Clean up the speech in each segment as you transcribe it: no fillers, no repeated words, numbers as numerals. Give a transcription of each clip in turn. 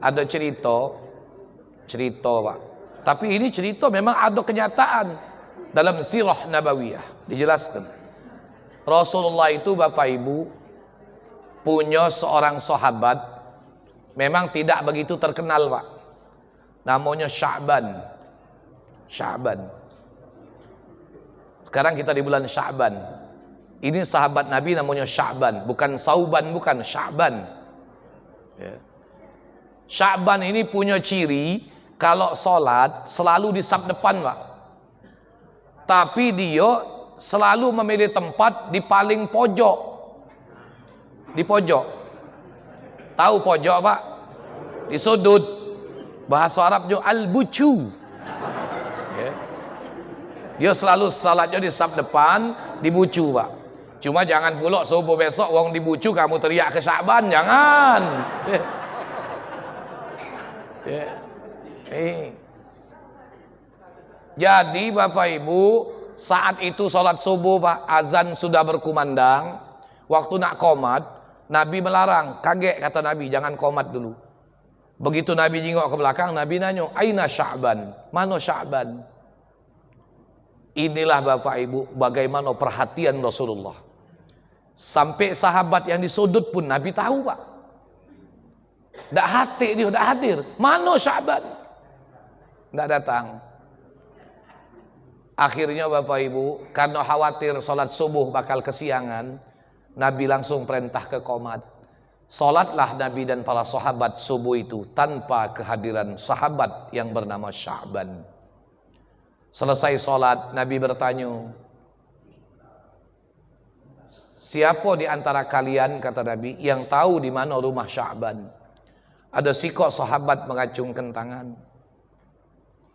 ada cerita Pak. Tapi ini cerita memang ada kenyataan dalam sirah nabawiyah dijelaskan. Rasulullah itu Bapak Ibu punya seorang sahabat memang tidak begitu terkenal Pak. Namanya Sya'ban. Sekarang kita di bulan Sya'ban. Ini sahabat Nabi namanya Sya'ban, bukan Sauban, bukan Sya'ban. Ya. Sya'ban ini punya ciri kalau sholat selalu di saf depan Pak. Tapi dia selalu memilih tempat di paling pojok. Di pojok. Tahu pojok Pak? Di sudut. Bahasa Arabnya al-bucu. Ya. Dia selalu salatnya di saf depan, di bucu Pak. Cuma jangan pula subuh besok wong di bucu kamu teriak ke Sya'ban, jangan. Ya. Jadi Bapak Ibu, saat itu sholat subuh Pak, azan sudah berkumandang. Waktu nak qomat, Nabi melarang. Kaget kata Nabi, jangan qomat dulu. Begitu Nabi jingok ke belakang, Nabi nanya, aina Sya'ban? Mana Sya'ban? Inilah Bapak Ibu bagaimana perhatian Rasulullah. Sampai sahabat yang di sudut pun Nabi tahu Pak. Tak hati dia, tak hadir. Mana Sya'ban? Tak datang. Akhirnya Bapak Ibu, karena khawatir sholat subuh bakal kesiangan, Nabi langsung perintah ke qomat. Sholatlah Nabi dan para sahabat subuh itu tanpa kehadiran sahabat yang bernama Sya'ban. Selesai sholat, Nabi bertanya, siapa di antara kalian, kata Nabi, yang tahu di mana rumah Sya'ban? Ada sikap sahabat mengacungkan tangan.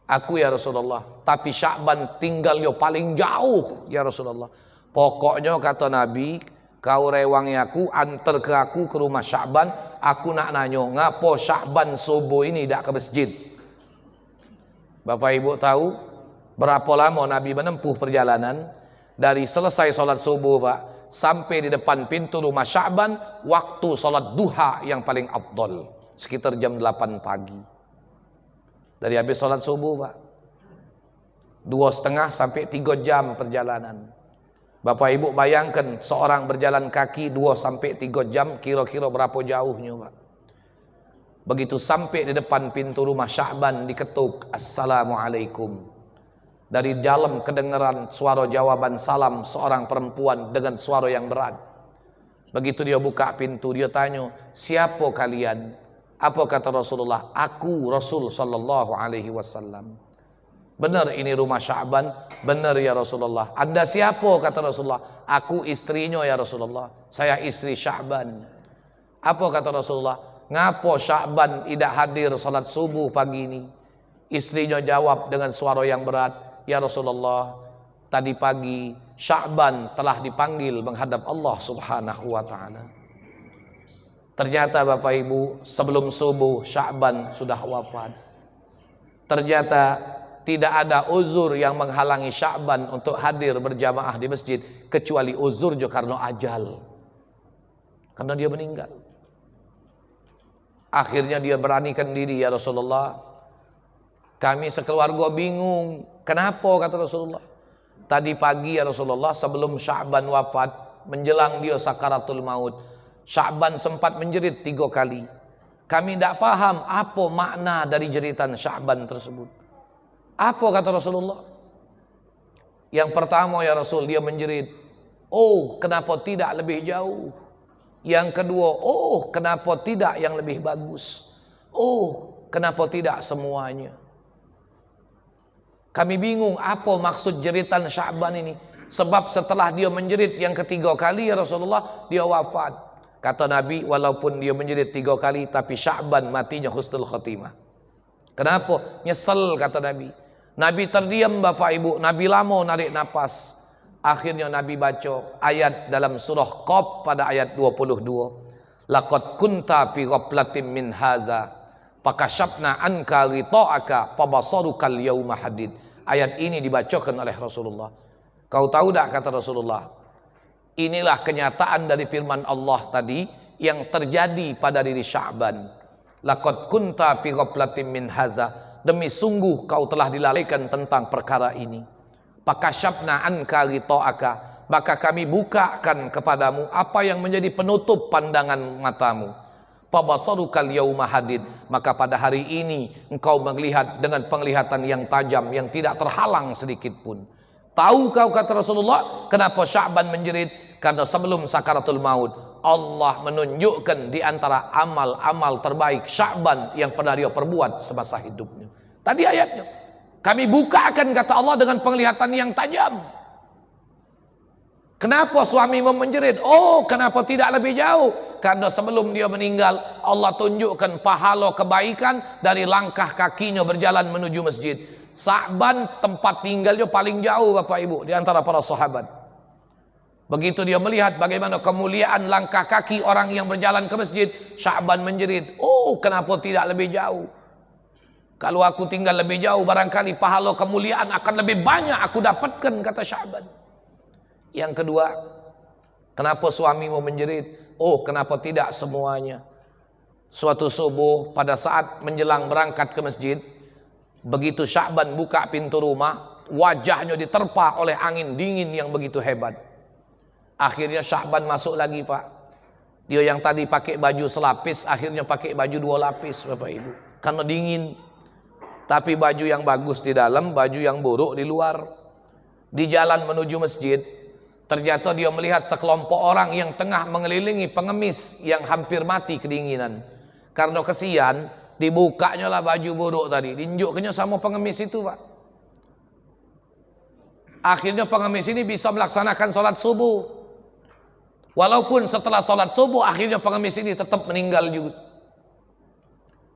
Aku ya Rasulullah, tapi Sya'ban tinggal yo paling jauh ya Rasulullah. Pokoknya kata Nabi, kau rewangi aku, antar ke aku ke rumah Sya'ban. Aku nak nanya, ngapo Sya'ban subuh ini tak ke masjid? Bapak Ibu tahu berapa lama Nabi menempuh perjalanan? Dari selesai sholat subuh Pak, sampai di depan pintu rumah Sya'ban, waktu sholat duha yang paling afdol, sekitar jam 8 pagi. Dari habis sholat subuh Pak, 2,5 sampai 3 jam perjalanan. Bapak Ibu bayangkan seorang berjalan kaki 2 sampai 3 jam, kira-kira berapa jauhnya Pak. Begitu sampai di depan pintu rumah Sya'ban, diketuk, Assalamualaikum. Dari dalam kedengaran suara jawaban salam seorang perempuan dengan suara yang berat. Begitu dia buka pintu, dia tanya, siapa kalian? Apa kata Rasulullah? Aku Rasul sallallahu alaihi wasallam. Benar ini rumah Sya'ban? Benar ya Rasulullah. Anda siapa? Kata Rasulullah. Aku istrinya ya Rasulullah. Saya istri Sya'ban. Apa kata Rasulullah? Ngapo Sya'ban tidak hadir salat subuh pagi ini? Istrinya jawab dengan suara yang berat, ya Rasulullah, tadi pagi Sya'ban telah dipanggil menghadap Allah subhanahu wa ta'ala. Ternyata Bapak Ibu, sebelum subuh Sya'ban sudah wafat. Ternyata tidak ada uzur yang menghalangi Sya'ban untuk hadir berjamaah di masjid, kecuali uzur juga karena ajal. Karena dia meninggal. Akhirnya dia beranikan diri, ya Rasulullah, kami sekeluarga bingung. Kenapa? Kata Rasulullah. Tadi pagi ya Rasulullah, sebelum Sya'ban wafat, menjelang dia sakaratul maut, Sya'ban sempat menjerit 3 kali. Kami tidak paham apa makna dari jeritan Sya'ban tersebut. Apa kata Rasulullah? Yang pertama ya Rasul, dia menjerit, oh kenapa tidak lebih jauh? Yang kedua, oh kenapa tidak yang lebih bagus? Oh kenapa tidak semuanya? Kami bingung apa maksud jeritan Sya'ban ini. Sebab setelah dia menjerit yang ketiga kali ya Rasulullah, dia wafat. Kata Nabi, walaupun dia menjerit 3 kali, tapi Sya'ban matinya husnul khotimah. Kenapa? Nyesel kata Nabi. Nabi terdiam Bapak Ibu, Nabi lama narik nafas. Akhirnya Nabi baca ayat dalam surah Qaf pada ayat 22. Laqad kunta fi ghaflatin min haza, fakashafna anka ghita'aka fabasarukal yauma hadid. Ayat ini dibacakan oleh Rasulullah. Kau tahu tak kata Rasulullah? Inilah kenyataan dari firman Allah tadi yang terjadi pada diri Sya'ban. laqad kunta fi ghaflatin min haza, demi sungguh kau telah dilalaikan tentang perkara ini. Fakasyafna anka ghita'aka, maka kami bukakan kepadamu apa yang menjadi penutup pandangan matamu. Fabasarukal yauma hadid, maka pada hari ini engkau melihat dengan penglihatan yang tajam yang tidak terhalang sedikit pun. Tahu kau, kata Rasulullah, kenapa Sya'ban menjerit? Karena sebelum sakaratul maut Allah menunjukkan di antara amal-amal terbaik Sya'ban yang pernah dia perbuat semasa hidupnya. Tadi ayatnya, kami bukakan, kata Allah, dengan penglihatan yang tajam. Kenapa suamimu menjerit? Oh, kenapa tidak lebih jauh? Karena sebelum dia meninggal, Allah tunjukkan pahala kebaikan dari langkah kakinya berjalan menuju masjid. Sya'ban tempat tinggalnya paling jauh, Bapak Ibu, di antara para sahabat. Begitu dia melihat bagaimana kemuliaan langkah kaki orang yang berjalan ke masjid, Sya'ban menjerit, oh, kenapa tidak lebih jauh? Kalau aku tinggal lebih jauh, barangkali pahala kemuliaan akan lebih banyak aku dapatkan, kata Sya'ban. Yang kedua, kenapa suamimu menjerit? Oh, kenapa tidak semuanya? Suatu subuh pada saat menjelang berangkat ke masjid, begitu Sya'ban buka pintu rumah, wajahnya diterpa oleh angin dingin yang begitu hebat. Akhirnya Sya'ban masuk lagi, Pak. Dia yang tadi pakai baju selapis, akhirnya pakai baju 2 lapis, Bapak Ibu. Karena dingin. Tapi baju yang bagus di dalam, baju yang buruk di luar. Di jalan menuju masjid, ternyata dia melihat sekelompok orang yang tengah mengelilingi pengemis yang hampir mati kedinginan. Karena kesian, dibukanya lah baju buruk tadi, diinjuknya sama pengemis itu, Pak. Akhirnya pengemis ini bisa melaksanakan sholat subuh. Walaupun setelah sholat subuh, akhirnya pengemis ini tetap meninggal juga.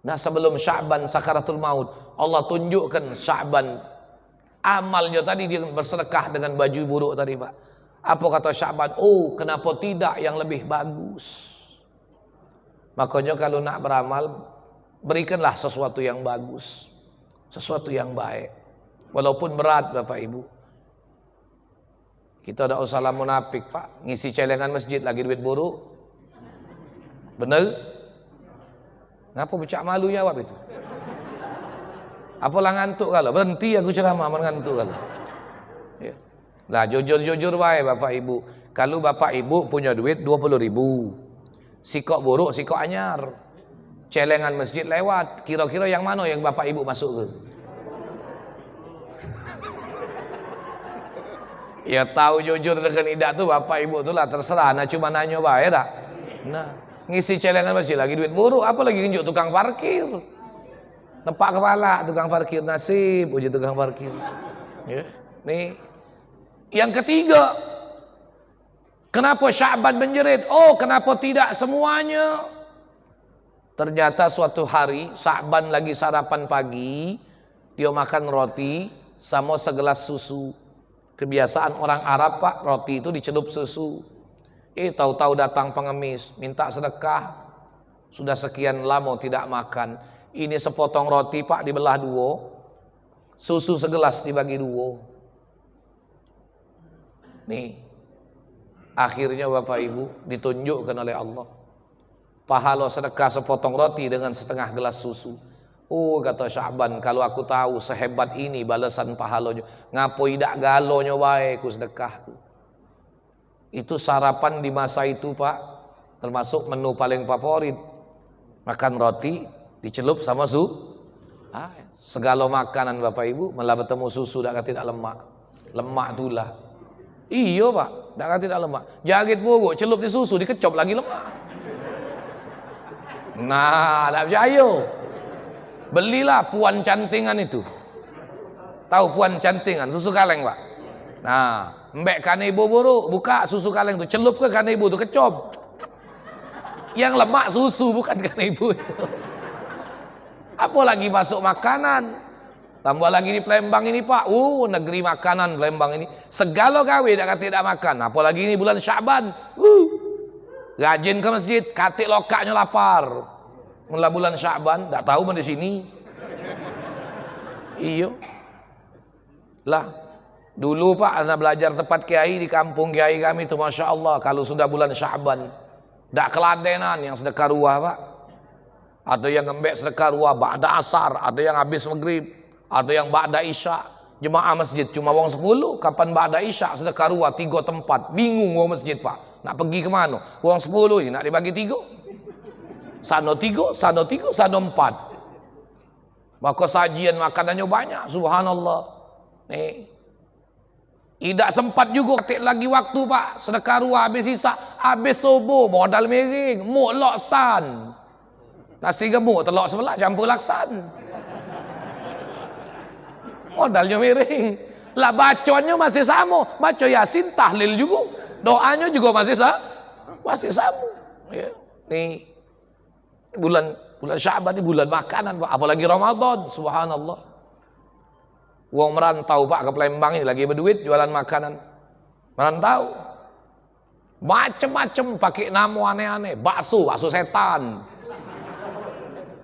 Nah, sebelum Sya'ban sakaratul maut, Allah tunjukkan Sya'ban amalnya tadi, dia bersedekah dengan baju buruk tadi, Pak. Apa kata Sya'ban? Oh, kenapa tidak yang lebih bagus? Makanya kalau nak beramal, berikanlah sesuatu yang bagus, sesuatu yang baik, walaupun berat, Bapak Ibu. Kita tidak usah lah munafik, Pak. Ngisi celengan masjid lagi duit buruk. Bener? Ngapa becak malu jawab itu? Apalah ngantuk kalau? Berhenti aku ceramah ngantuk kalau. Ya. Lah jujur-jujur baik, Bapak Ibu. Kalau Bapak Ibu punya duit 20.000, sikok buruk, sikok anyar, celengan masjid lewat, kira-kira yang mana yang Bapak Ibu masuk ke? Ya tahu jujur dengan tidak tuh Bapak Ibu tuh lah terserah, nah cuma nanya baik dah. Nah, ngisi celengan masjid lagi duit buruk, apa lagi nunjuk tukang parkir. Nempak kepala tukang parkir, nasib uji tukang parkir. Ya. Nih. Yang ketiga, kenapa Sya'ban menjerit? Oh, kenapa tidak semuanya? Ternyata suatu hari Sya'ban lagi sarapan pagi, dia makan roti sama segelas susu. Kebiasaan orang Arab, Pak, roti itu dicelup susu. Tahu-tahu datang pengemis, minta sedekah. Sudah sekian lama tidak makan. Ini sepotong roti, Pak, dibelah 2. Susu segelas dibagi 2. Nih. Akhirnya Bapak Ibu ditunjukkan oleh Allah pahala sedekah sepotong roti dengan setengah gelas susu. Oh, kata Sya'ban, kalau aku tahu sehebat ini balasan pahalanya, ngapo idak galonya baik ku sedekah. Itu sarapan di masa itu, Pak, termasuk menu paling favorit. Makan roti dicelup sama segala makanan, Bapak Ibu, malah bertemu susu dak tidak lemak. Lemak itulah. Iya, Pak, dak tidak lemak. Jagit buruk celup di susu dikecop lagi lemak. Nah, tak percaya. Belilah puan cantingan itu. Tahu puan cantingan, susu kaleng, Pak. Nah, mbek kanebo buruk, buka susu kaleng itu, celup ke kanebo itu, kecop. Yang lemak susu, bukan kanebo itu. Apalagi masuk makanan. Tambah lagi di Palembang ini, Pak. Negeri makanan Palembang ini. Segala gawe tidak makan. Apalagi ini bulan Sya'ban. Rajin ke masjid, katik lokaknya lapar. Mulai bulan Sya'ban, tak tahu mana di sini. Iyo. Lah, dulu Pak, anak belajar tempat kiai di kampung kiai kami itu, Masya Allah, kalau sudah bulan Sya'ban, tak keladenan yang sedekah ruah, Pak. Ada yang ngembek sedekah ruah ba'da asar, ada yang habis maghrib, ada yang ba'da isya. Jemaah masjid cuma wong 10, kapan ba'da isya sedekah ruah 3 tempat. Bingung wong masjid, Pak. Nak pergi ke mana? Wong 10 je nak dibagi 3. Sana 3, sana 3, sana 4. Maka sajian makanannya banyak, subhanallah. Tidak sempat juga ketik lagi waktu, Pak. Sedekah ruah habis sisa, habis subuh modal miring, muk loksan. Nasi gemuk telok sebelah campur laksan. Modalnya miring. Lah bacanya masih sama, baca Yasin tahlil juga. Doanya juga masih sama. Ya. Nih bulan Sya'ban ini bulan makanan, Pak. Apalagi Ramadan, subhanallah. Wong merantau, Pak, ke Palembang ini lagi berduit jualan makanan. Merantau. Macem-macem pakai nama aneh-aneh. Bakso setan.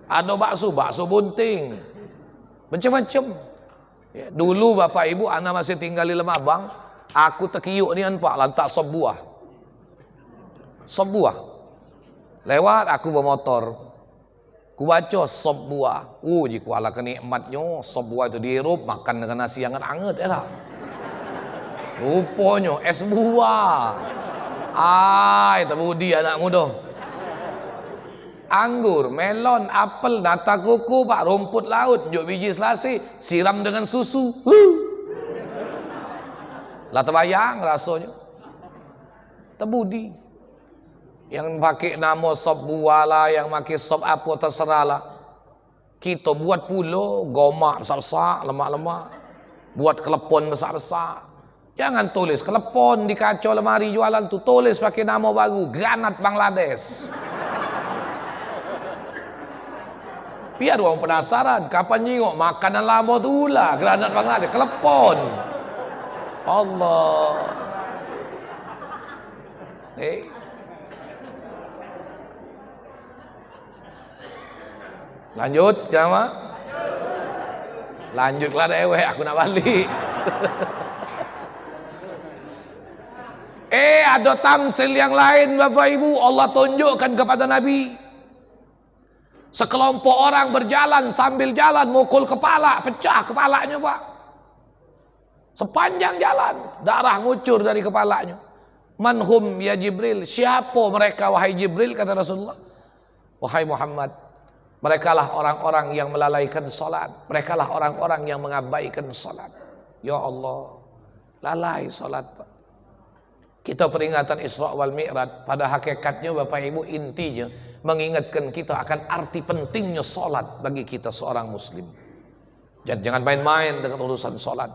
Ada bakso bunting. Macam-macam. Ya, dulu Bapak Ibu anak masih tinggal di Lemabang, aku terkiuk ni Pak lantak sop buah. Lewat aku bermotor. Ku baca sop buah. Jiku ala kenikmatnya sop buah itu dihirup makan dengan nasi yang hangat lah. Rupanya es buah. Terbudi anak muda. Anggur, melon, apel, nata kuku, Pak, rumput laut, juk biji selasi, siram dengan susu. Lah terbayang rasanya. Terbudi. Yang pakai nama sop buah lah, yang pakai sop apa terserah lah. Kita buat pula gomak besar-besar, lemak-lemak. Buat kelepon besar-besar. Jangan tulis kelepon di kaca lemari jualan tu, tulis pakai nama baru, granat Bangladesh. Biar orang penasaran, kapan nyingok makanan lama tu lah, granat Bangladesh, kelepon. Allah. Lanjut, Jama. Lanjutlah dewek, aku nak balik. Ada tamsil yang lain, Bapak Ibu. Allah tunjukkan kepada Nabi. Sekelompok orang berjalan sambil jalan, mukul kepala, pecah kepalanya, Pak. Sepanjang jalan, darah ngucur dari kepalanya. Manhum ya Jibril, siapa mereka wahai Jibril, kata Rasulullah. Wahai Muhammad, merekalah orang-orang yang melalaikan salat, merekalah orang-orang yang mengabaikan salat. Ya Allah, lalai salat, Pak. Kita peringatan Isra wal Mi'raj, pada hakikatnya Bapak Ibu intinya mengingatkan kita akan arti pentingnya salat bagi kita seorang muslim. Jangan main-main dengan urusan salat.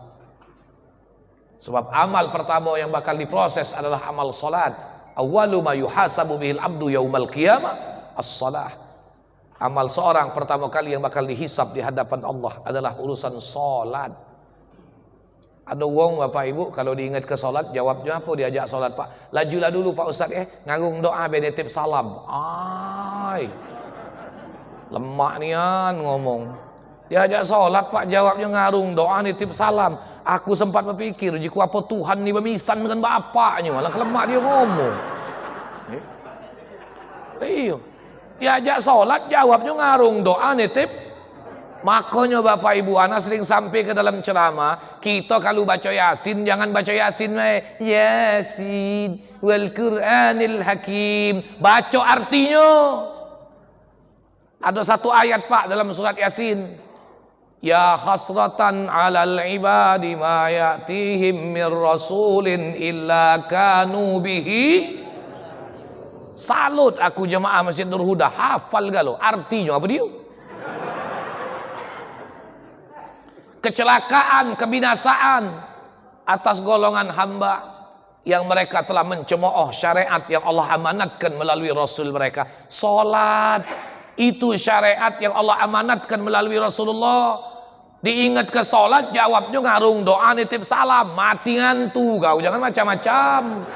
Sebab amal pertama yang bakal diproses adalah amal salat. Awwalu ma yuhasabu bihil abdu yaumal qiyamah as-salah. Amal seorang pertama kali yang bakal dihisab di hadapan Allah adalah urusan salat. Ada wong Bapak Ibu kalau diingat ke salat, jawabnya apa? Diajak salat, Pak. Lajulah dulu Pak Ustaz, ngarung doa benetip salam. Lemak nian ngomong. Diajak salat, Pak, jawabnya ngarung doa nitip salam. Aku sempat berpikir, jika apa Tuhan ni bermisan dengan bapaknya, malah kelemak dia ngomong. Iya. Diajak salat, jawabnya ngarung doa nitip. Makanya Bapak Ibu, anak sering sampai ke dalam ceramah, kita kalau baca Yasin jangan baca Yasin Yasin wal Qur'anil Hakim. Baca artinya. Ada satu ayat, Pak, dalam surat Yasin. Ya hasratan 'alal ibadi ma ya'tihim mir rasulin illa kanu bihi. Salut aku jemaah Masjid Nur Huda, hafal galo artinya apa dia? Kecelakaan, kebinasaan atas golongan hamba yang mereka telah mencemooh syariat yang Allah amanatkan melalui Rasul mereka. Salat itu syariat yang Allah amanatkan melalui Rasulullah. Diingat ke salat, jawabnya ngarung doa nitip salam. Mati ngantu kau, jangan macam-macam.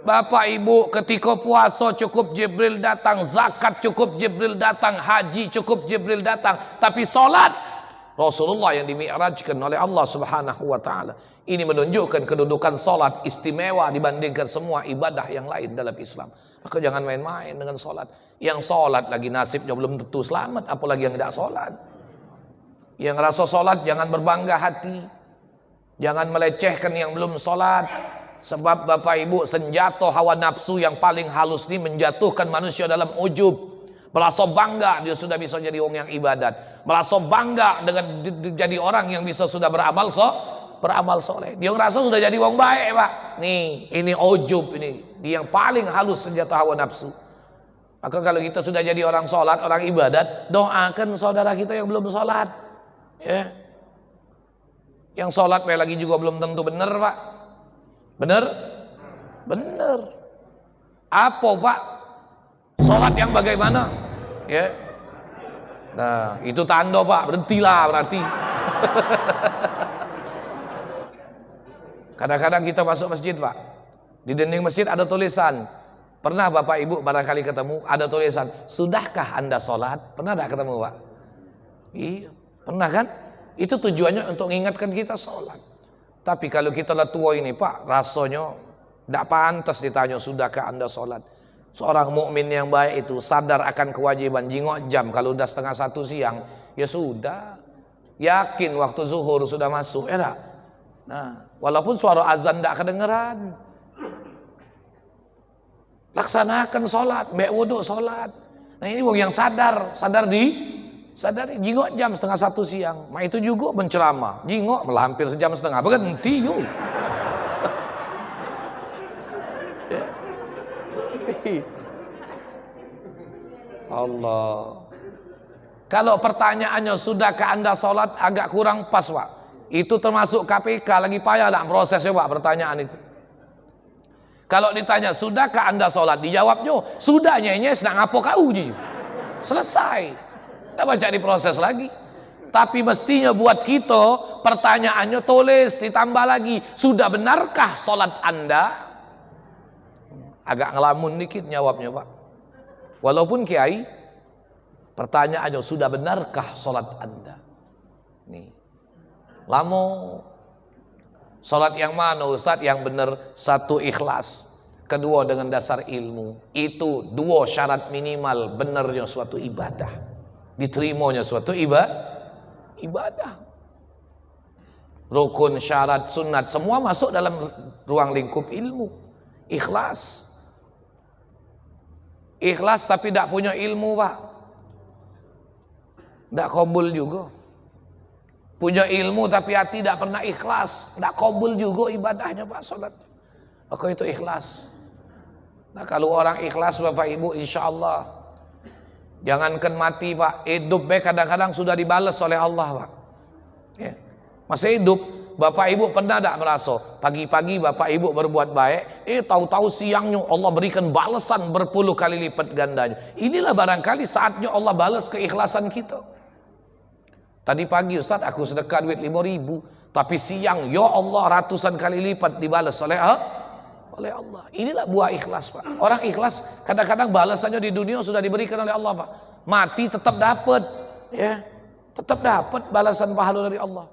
Bapak Ibu, ketika puasa cukup Jibril datang, zakat cukup Jibril datang, haji cukup Jibril datang, tapi salat Rasulullah yang dimi'rajkan oleh Allah Subhanahu wa taala. Ini menunjukkan kedudukan salat istimewa dibandingkan semua ibadah yang lain dalam Islam. Maka jangan main-main dengan sholat. Yang sholat lagi nasibnya belum tentu selamat, apalagi yang tidak sholat. Yang rasa sholat jangan berbangga hati. Jangan melecehkan yang belum sholat. Sebab Bapak Ibu, senjata hawa nafsu yang paling halus ini menjatuhkan manusia dalam ujub. Merasa bangga dia sudah bisa jadi orang yang ibadat. Merasa bangga dengan jadi orang yang bisa sudah beramal soleh. Dia ngerasa sudah jadi orang baik, Pak. Nih, ini ujub ini. Dia yang paling halus senjata hawa nafsu. Maka kalau kita sudah jadi orang sholat, orang ibadat, doakan saudara kita yang belum sholat. Ya. Yang sholat lagi juga belum tentu benar, Pak. Benar? Benar. Apa, Pak? Sholat yang bagaimana? Ya. Nah, itu tanda, Pak. Berhentilah berarti. Kadang-kadang kita masuk masjid, Pak. Di dinding masjid ada tulisan. Pernah Bapak Ibu barangkali ketemu ada tulisan, sudahkah Anda sholat? Pernah tidak ketemu, Pak? Iya, pernah kan? Itu tujuannya untuk mengingatkan kita sholat. Tapi kalau kita lah tua ini, Pak, rasanya tidak pantas ditanya, sudahkah Anda sholat? Seorang mukmin yang baik itu sadar akan kewajiban jingok jam. Kalau udah 1:30 siang, ya sudah. Yakin waktu zuhur sudah masuk, ya tak? Nah, walaupun suara azan tidak kedengeran, laksanakan sholat, mbak wudhu sholat. Nah ini wong yang sadar jingok jam 1:30 siang. Nah itu juga menceramah, jingok melampir sejam setengah, berhenti yuk. Allah. Kalau pertanyaannya sudahkah Anda sholat, agak kurang pas, Pak. Itu termasuk KPK, lagi payah lah prosesnya, Pak, pertanyaan itu. Kalau ditanya sudahkah Anda sholat, dijawabnya sudahnya ini sedang apa kau ji. Selesai. Tidak baca diproses lagi. Tapi mestinya buat kita pertanyaannya tulis ditambah lagi, sudah benarkah sholat Anda? Agak ngelamun dikit jawabnya, Pak. Walaupun kiai, pertanyaannya sudah benarkah sholat Anda? Nih, lamo. Sholat yang mana Ustaz? Yang benar, satu ikhlas, kedua dengan dasar ilmu. Itu dua syarat minimal benarnya suatu ibadah, diterimanya suatu ibadah. Rukun, syarat, sunat semua masuk dalam ruang lingkup ilmu. Ikhlas. Ikhlas tapi tidak punya ilmu, Pak, tidak kabul juga. Punya ilmu tapi hati tidak pernah ikhlas, tidak kabul juga ibadahnya, Pak, sholat. Maka itu ikhlas. Nah kalau orang ikhlas, Bapak Ibu, insya Allah, jangankan mati, Pak, hidup kadang-kadang sudah dibalas oleh Allah, Pak. Ya. Masih hidup, Bapak Ibu pernah tidak merasa pagi-pagi Bapak Ibu berbuat baik, tahu-tahu siangnya Allah berikan balasan berpuluh kali lipat gandanya. Inilah barangkali saatnya Allah balas keikhlasan kita. Tadi pagi Ustaz aku sedekah duit 5.000, tapi siang ya Allah ratusan kali lipat dibalas oleh Allah. Inilah buah ikhlas, Pak. Orang ikhlas kadang-kadang balasannya di dunia sudah diberikan oleh Allah, Pak. Mati tetap dapat, ya, tetap dapat balasan pahala dari Allah.